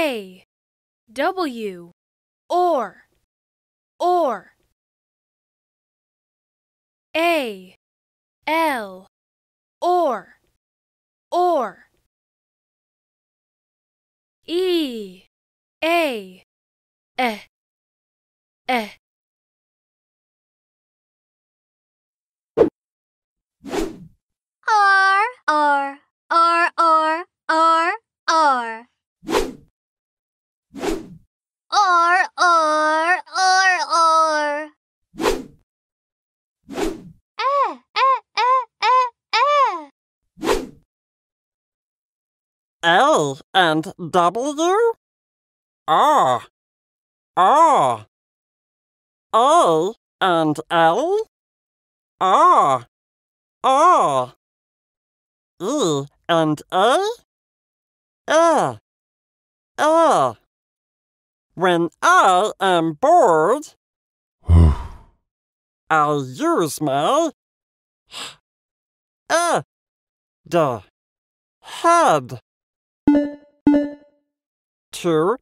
A, W, or, A, L, or, E, A, eh, R, R, R, R, R, R. R, R, R, R. L and W? R, R. A and L? R, R. E and A? When I am bored, I use my the head to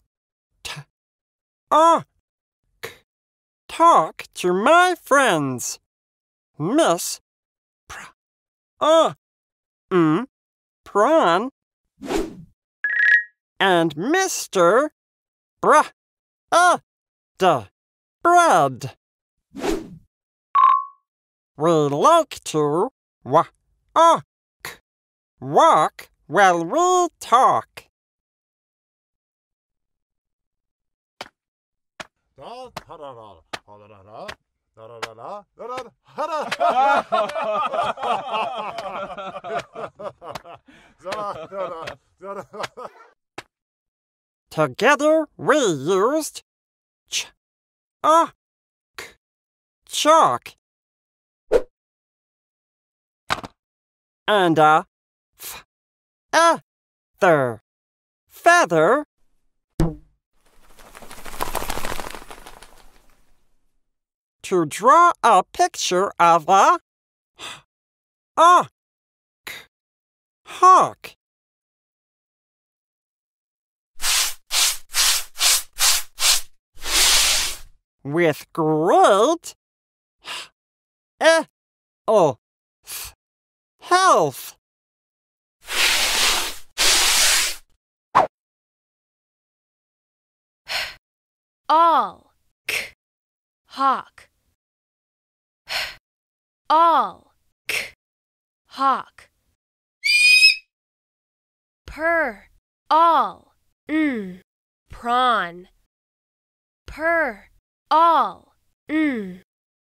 talk to my friends. Miss Prawn and Mr. the bread. We like to walk while we talk. Together we used chalk and a feather to draw a picture of a hawk. With great health. all, hawk. All, hawk. Per, all, prawn. Per, all,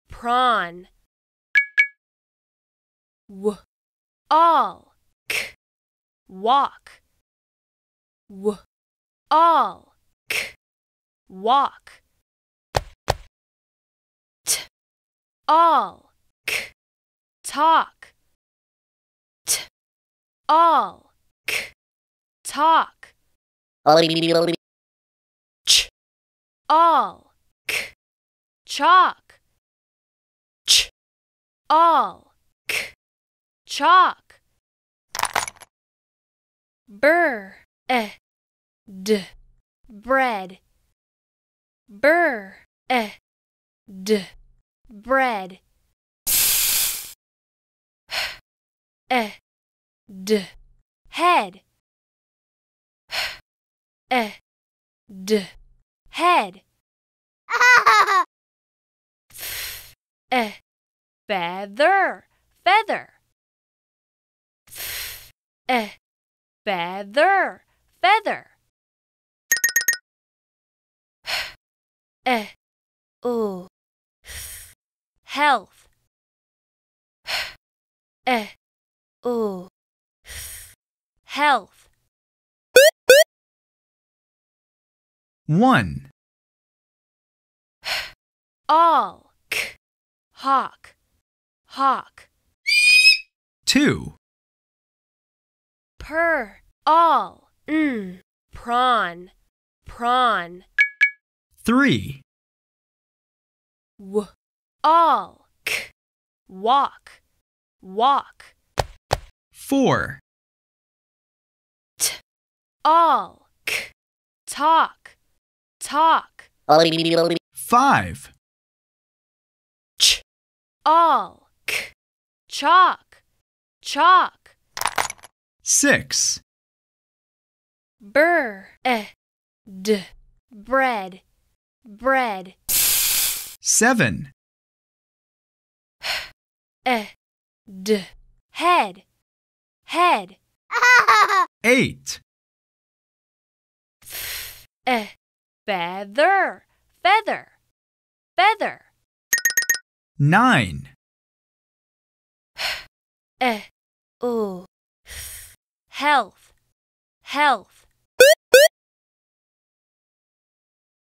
prawn. All, walk. All, walk. All, talk. All, talk. All, chalk. All, chalk. Bread, bread. Bread, bread. Head, head. Feather, feather. Feather, feather. Health. Health. 1. All, hawk, hawk. 2. Per, all, prawn, prawn. 3. All, walk, walk. 4. All, talk, talk. 5, All, chalk, chalk. 6, Bread, bread. 7, Head, head. 8, Feather, feather, feather. 9, Health, health.